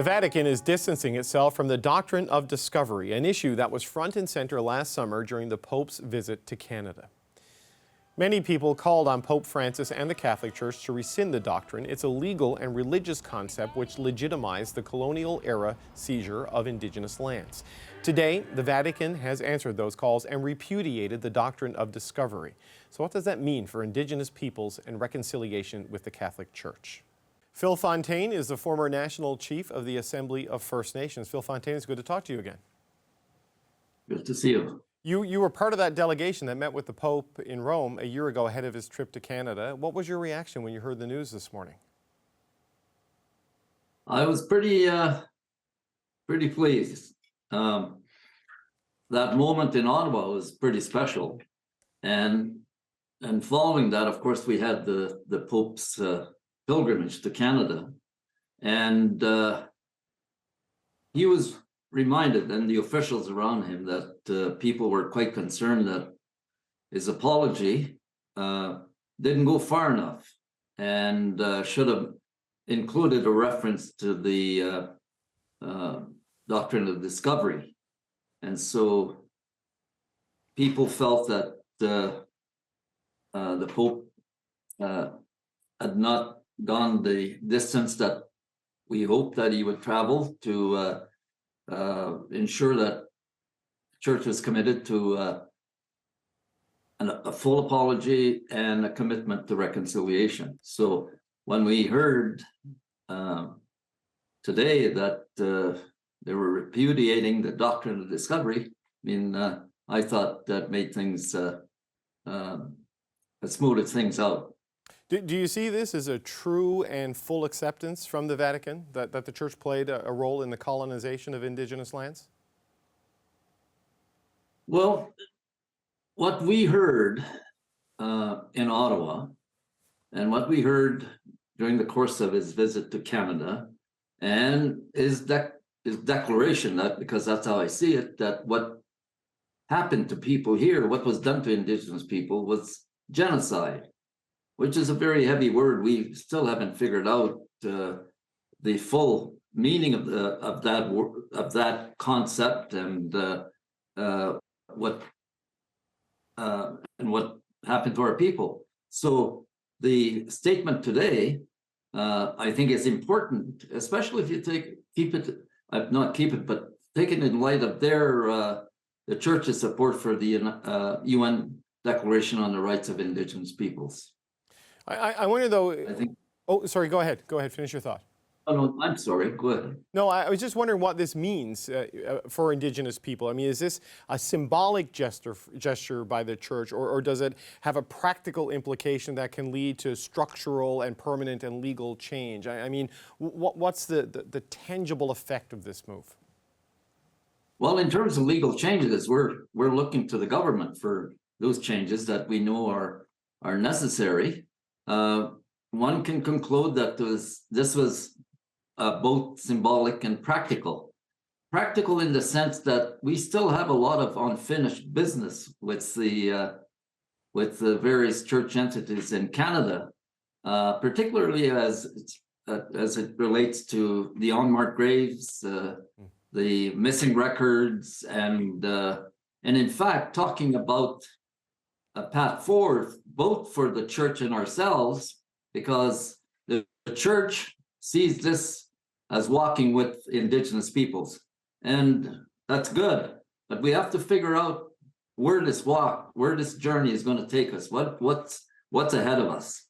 The Vatican is distancing itself from the Doctrine of Discovery, an issue that was front and center last summer during the Pope's visit to Canada. Many people called on Pope Francis and the Catholic Church to rescind the doctrine. It's a legal and religious concept which legitimized the colonial-era seizure of indigenous lands. Today, the Vatican has answered those calls and repudiated the Doctrine of Discovery. So what does that mean for indigenous peoples and reconciliation with the Catholic Church? Phil Fontaine is the former National Chief of the Assembly of First Nations. Phil Fontaine, it's good to talk to you again. Good to see you. You were part of that delegation that met with the Pope in Rome a year ago ahead of his trip to Canada. What was your reaction when you heard the news this morning? I was pretty pleased. That moment in Ottawa was pretty special, and following that, of course, we had the Pope's pilgrimage to Canada, and he was reminded, and the officials around him, that people were quite concerned that his apology didn't go far enough, and should have included a reference to the Doctrine of Discovery. And so people felt that the Pope had not gone the distance that we hoped that he would travel to ensure that the Church was committed to a full apology and a commitment to reconciliation. So when we heard today that they were repudiating the Doctrine of Discovery, I thought that made things, smoothed things out. Do you see this as a true and full acceptance from the Vatican that the Church played a role in the colonization of indigenous lands? Well, what we heard in Ottawa, and what we heard during the course of his visit to Canada, and his declaration, that, because that's how I see it, that what happened to people here, what was done to indigenous people, was genocide, which is a very heavy word. We still haven't figured out the full meaning of that concept, and what happened to our people. So the statement today, I think, is important, especially if you take it in light of the Church's support for the UN Declaration on the Rights of Indigenous Peoples. I wonder, though. I think. Oh, sorry. Go ahead. Go ahead. Finish your thought. Oh no, I'm sorry. Go ahead. No, I was just wondering what this means for indigenous people. I mean, is this a symbolic gesture by the Church, or does it have a practical implication that can lead to structural and permanent and legal change? I mean, what's the tangible effect of this move? Well, in terms of legal changes, we're looking to the government for those changes that we know are necessary. One can conclude that this was both symbolic and practical. Practical in the sense that we still have a lot of unfinished business with the various church entities in Canada, particularly as it relates to the unmarked graves, the missing records, and in fact talking about a path forward both for the Church and ourselves, because the Church sees this as walking with indigenous peoples, and that's good. But we have to figure out where this journey is going to take us. What's ahead of us,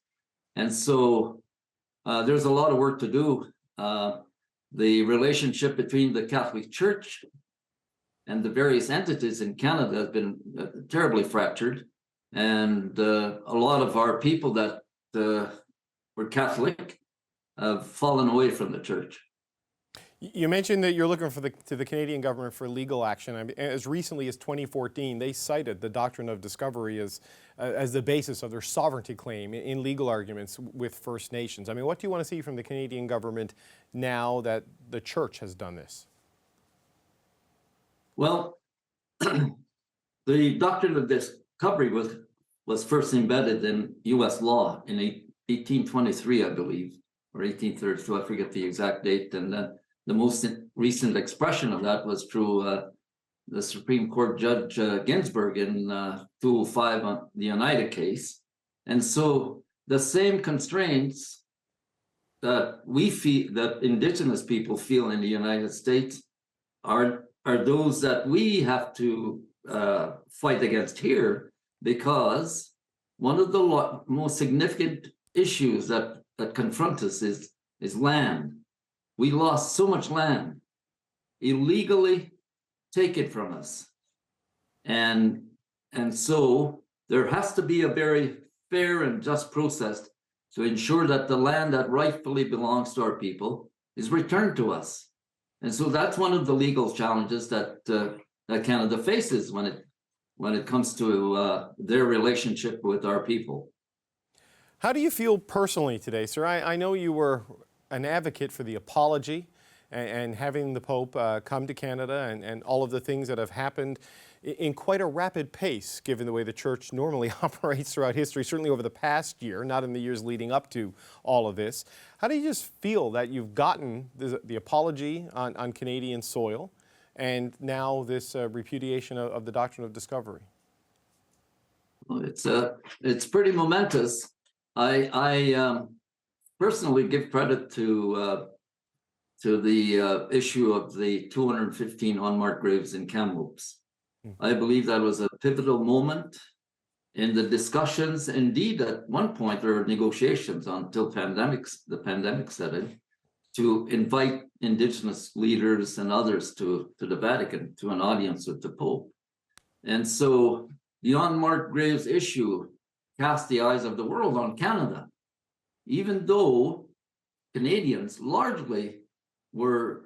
and so there's a lot of work to do. The relationship between the Catholic Church and the various entities in Canada has been terribly fractured, and a lot of our people that were Catholic have fallen away from the Church. You mentioned that you're looking to the Canadian government for legal action. I mean, as recently as 2014, they cited the Doctrine of Discovery as the basis of their sovereignty claim in legal arguments with First Nations. I mean, what do you want to see from the Canadian government now that the Church has done this? Well, the Doctrine of Discovery was first embedded in U.S. law in 1823, I believe, or 1832. I forget the exact date. And then the most recent expression of that was through the Supreme Court Judge Ginsburg in 205 on the Oneida case. And so the same constraints that we feel, that Indigenous people feel in the United States, are those that we have to fight against here, because one of the most significant issues that confront us is land. We lost so much land, illegally taken from us. And so there has to be a very fair and just process to ensure that the land that rightfully belongs to our people is returned to us. And so that's one of the legal challenges that Canada faces when it comes to their relationship with our people. How do you feel personally today, sir? I know you were an advocate for the apology and having the Pope come to Canada and all of the things that have happened in quite a rapid pace, given the way the Church normally operates throughout history, certainly over the past year, not in the years leading up to all of this. How do you just feel that you've gotten the apology on Canadian soil and now this repudiation of the Doctrine of Discovery? Well, it's pretty momentous. I personally give credit to the issue of the 215 unmarked graves in Kamloops. I believe that was a pivotal moment in the discussions. Indeed, at one point there were negotiations until the pandemic set in, to invite Indigenous leaders and others to the Vatican, to an audience with the Pope. And so the unmarked graves issue cast the eyes of the world on Canada, even though Canadians largely were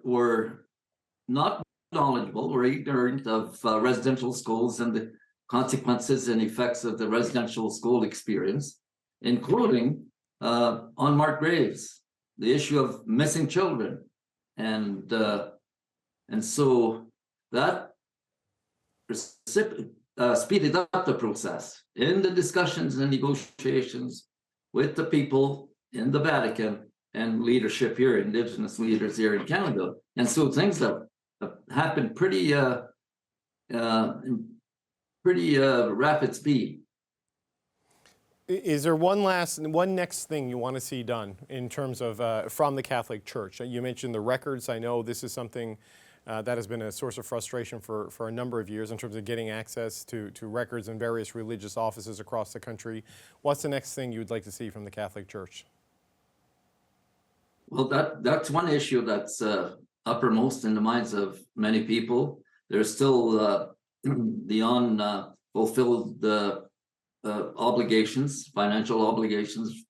not knowledgeable, were ignorant of residential schools and the consequences and effects of the residential school experience, including unmarked graves, the issue of missing children, and so that speeded up the process in the discussions and negotiations with the people in the Vatican and leadership here, Indigenous leaders here in Canada. And so things have happened pretty rapid speed. Is there one next thing you want to see done in terms of from the Catholic Church? You mentioned the records. I know this is something that has been a source of frustration for a number of years in terms of getting access to records in various religious offices across the country. What's the next thing you'd like to see from the Catholic Church? Well, that's one issue that's uppermost in the minds of many people. There's still the unfulfilled obligations, financial obligations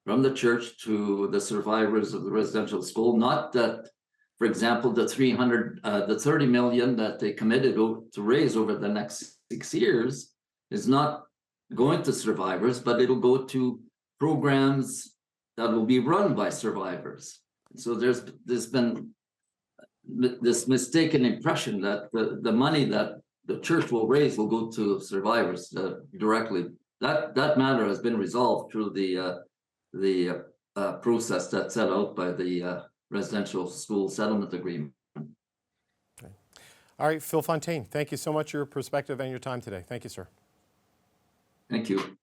from the Church to the survivors of the residential school. Not that, for example, the 30 million that they committed to raise over the next 6 years is not going to survivors, but it'll go to programs that will be run by survivors. So there's been this mistaken impression that the money that the Church will raise will go to survivors directly. That matter has been resolved through the process that's set out by the residential school settlement agreement. Okay. All right, Phil Fontaine, thank you so much for your perspective and your time today. Thank you, sir. Thank you.